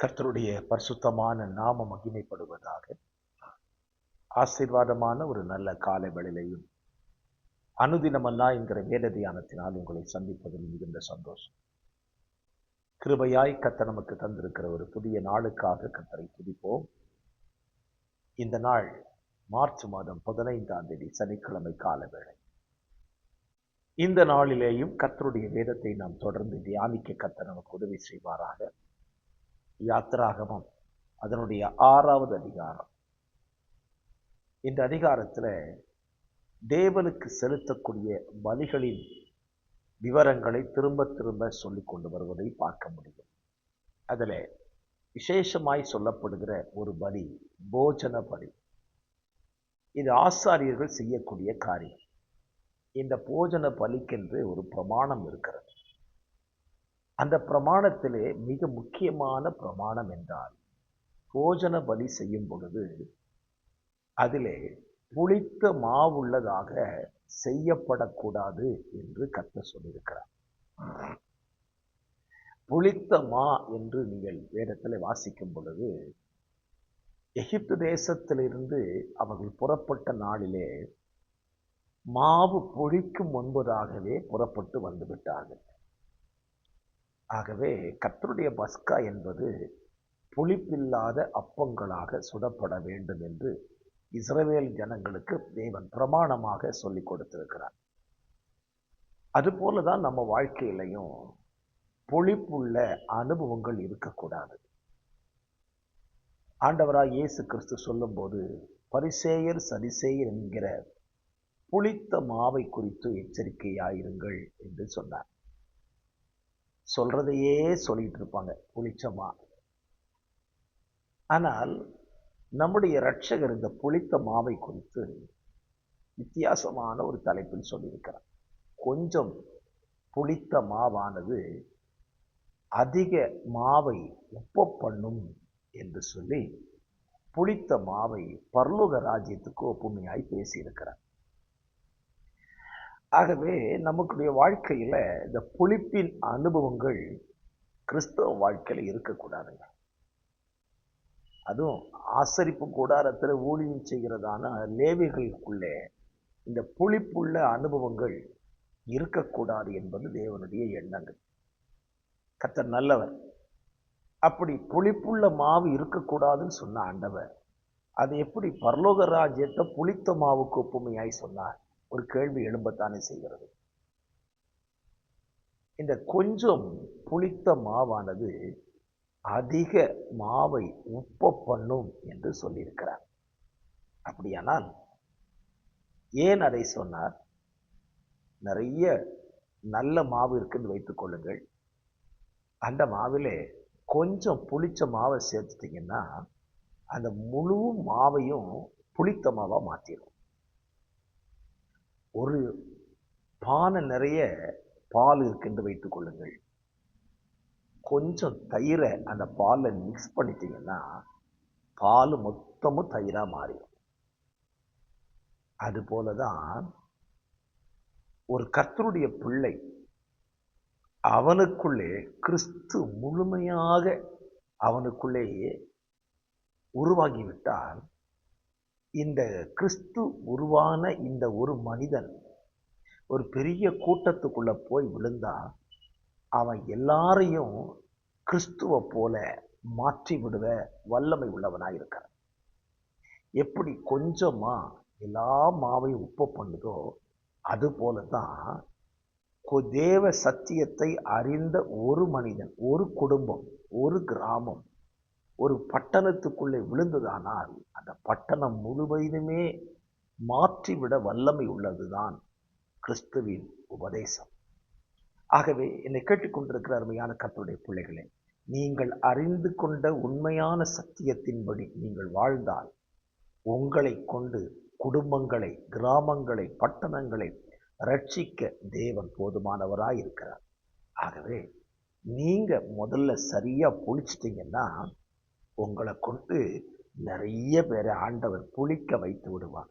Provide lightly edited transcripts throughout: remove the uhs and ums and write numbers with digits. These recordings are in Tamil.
கர்த்தருடைய பரிசுத்தமான நாம மகிமைப்படுவதாக. ஆசீர்வாதமான ஒரு நல்ல காலை வேளையிலையும் அனுதினமல்லா என்கிற வேத தியானத்தினால் உங்களை சந்திப்பதில் மிகுந்த சந்தோஷம். கிருபையாய் கர்த்தர் நமக்கு தந்திருக்கிற ஒரு புதிய நாளுக்காக கர்த்தரை துதிப்போம். இந்த நாள் மார்ச் மாதம் 15ஆம் தேதி சனிக்கிழமை கால வேளை. இந்த நாளிலேயும் கர்த்தருடைய வேதத்தை நாம் தொடர்ந்து தியானிக்க கர்த்தர் நமக்கு உதவி செய்வாராக. யாத்திராகமம் அதனுடைய 6வது அதிகாரம். இந்த அதிகாரத்துல தேவனுக்கு செலுத்தக்கூடிய பலிகளின் விவரங்களை திரும்ப திரும்ப சொல்லிக் கொண்டு வருவதை பார்க்க முடியும். அதுல விசேஷமாய் சொல்லப்படுகிற ஒரு பலி போஜன பலி. இது ஆசாரியர்கள் செய்யக்கூடிய காரியம். இந்த போஜன பலிக்கென்று ஒரு பிரமாணம் இருக்கிறது. அந்த பிரமாணத்திலே மிக முக்கியமான பிரமாணம் என்றால், போஜன பலி செய்யும் பொழுது அதிலே புளித்த மாவுள்ளதாக செய்யப்படக்கூடாது என்று கர்த்தர் சொல்லியிருக்கிறார். புளித்த மா என்று நீங்கள் வேதத்தில் வாசிக்கும் பொழுது, எகிப்து தேசத்திலிருந்து அவர்கள் புறப்பட்ட நாளிலே மாவு புளிக்கும் முன்பதாகவே புறப்பட்டு வந்து விட்டார்கள். ஆகவே கர்த்தருடைய பஸ்கா என்பது புளிப்பில்லாத அப்பங்களாக சுடப்பட வேண்டும் என்று இஸ்ரவேல் ஜனங்களுக்கு தேவன் பிரமாணமாக சொல்லிக் கொடுத்திருக்கிறார். அதுபோலதான் நம்ம வாழ்க்கையிலையும் புளிப்புள்ள அனுபவங்கள் இருக்கக்கூடாது. ஆண்டவராய் இயேசு கிறிஸ்து சொல்லும் போது பரிசேயர் சரிசேயர் என்கிற புளித்த மாவை குறித்து எச்சரிக்கையாயிருங்கள் என்று சொன்னார். சொல்றதையே சொல்லிட்டு இருப்பாங்க, புளிச்சமா. ஆனால் நம்முடைய இரட்சகர் இந்த புளித்த மாவை குறித்து வித்தியாசமான ஒரு தலைப்பில் சொல்லியிருக்கிறார். கொஞ்சம் புளித்த மாவானது அதிக மாவை உப்ப பண்ணும் என்று சொல்லி புளித்த மாவை பரலோக ராஜ்யத்துக்கு ஒப்புமையாய் பேசியிருக்கிறார். ஆகவே நமக்குடைய வாழ்க்கையில இந்த புளிப்பின் அனுபவங்கள் கிறிஸ்தவ வாழ்க்கையில இருக்கக்கூடாதுங்க. அதுவும் ஆசரிப்பு கூடாரத்தில் ஊழியம் செய்கிறதான லேவிகளுக்குள்ளே இந்த புளிப்புள்ள அனுபவங்கள் இருக்கக்கூடாது என்பது தேவனுடைய எண்ணங்கள். கர்த்தர் நல்லவர். அப்படி புளிப்புள்ள மாவு இருக்கக்கூடாதுன்னு சொன்ன ஆண்டவர் அது எப்படி பரலோக ராஜ்யத்தை புளித்த மாவுக்கு ஒப்புமையாய் சொன்னார்? ஒரு கேள்வி எழும்பத்தானே செய்கிறது. இந்த கொஞ்சம் புளித்த மாவானது அதிக மாவை உப்ப பண்ணும் என்று சொல்லியிருக்கிறார். அப்படியானால் ஏன் அதை சொன்னார்? நிறைய நல்ல மாவு இருக்குன்னு வைத்துக் கொள்ளுங்கள். அந்த மாவிலே கொஞ்சம் புளிச்ச மாவை சேர்த்துட்டீங்கன்னா அந்த முழு மாவையும் புளித்த மாவா மாற்றிடும். ஒரு பானை நிறைய பால் இருக்குன்னு வைத்துக் கொள்ளுங்கள். கொஞ்சம் தயிரை அந்த பாலில் மிக்ஸ் பண்ணிட்டீங்கன்னா பால் மொத்தமும் தயிரா மாறிடும். அது போலதான் ஒரு கர்த்தருடைய பிள்ளை அவனுக்குள்ளே கிறிஸ்து முழுமையாக அவனுக்குள்ளேயே உருவாகிவிட்டால், இந்த கிறிஸ்து உருவான இந்த ஒரு மனிதன் ஒரு பெரிய கூட்டத்துக்குள்ள போய் விழுந்தா அவன் எல்லாரையும் கிறிஸ்துவ போல மாற்றி விடுவ வல்லமை உள்ளவனாய் இருக்கிறான். எப்படி கொஞ்சமா எல்லா மாவையும் உப்பு பண்ணுதோ அது போலதான் தேவ சத்தியத்தை அறிந்த ஒரு மனிதன், ஒரு குடும்பம், ஒரு கிராமம், ஒரு பட்டணத்துக்குள்ளே விழுந்ததானால் அந்த பட்டணம் முழுவதுமே மாற்றிவிட வல்லமை உள்ளதுதான் கிறிஸ்துவின் உபதேசம். ஆகவே என்னை கேட்டுக்கொண்டிருக்கிற அருமையான கர்த்தருடைய பிள்ளைகளே, நீங்கள் அறிந்து கொண்ட உண்மையான சத்தியத்தின்படி நீங்கள் வாழ்ந்தால் உங்களை கொண்டு குடும்பங்களை, கிராமங்களை, பட்டணங்களை ரட்சிக்க தேவன் போதுமானவராய் இருக்கிறார். ஆகவே நீங்க முதல்ல சரியா புளிச்சிட்டீங்கன்னா உங்களை கொண்டு நிறைய பேரை ஆண்டவர் புளிக்க வைத்து விடுவார்.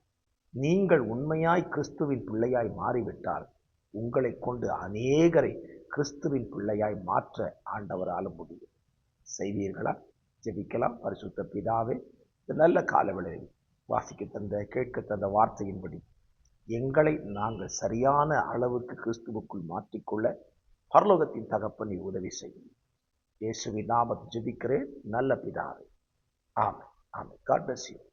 நீங்கள் உண்மையாய் கிறிஸ்துவின் பிள்ளையாய் மாறிவிட்டால் உங்களை கொண்டு அநேகரை கிறிஸ்துவின் பிள்ளையாய் மாற்ற ஆண்டவரால் முடியும். செய்வீர்களா? ஜெபிக்கலாம். பரிசுத்த பிதாவே, இந்த நல்ல காலவேளையில் வாசிக்க தந்த கேட்க தந்த வார்த்தையின்படி எங்களை நாங்கள் சரியான அளவுக்கு கிறிஸ்துவுக்குள் மாற்றிக்கொள்ள பரலோகத்தின் தகப்பனை உதவி செய்யும். இயேசுவின் நாமத்தில் ஜெபிக்கிறேன் நல்ல பிதாவே. ஆமென். ஆமென். God bless you.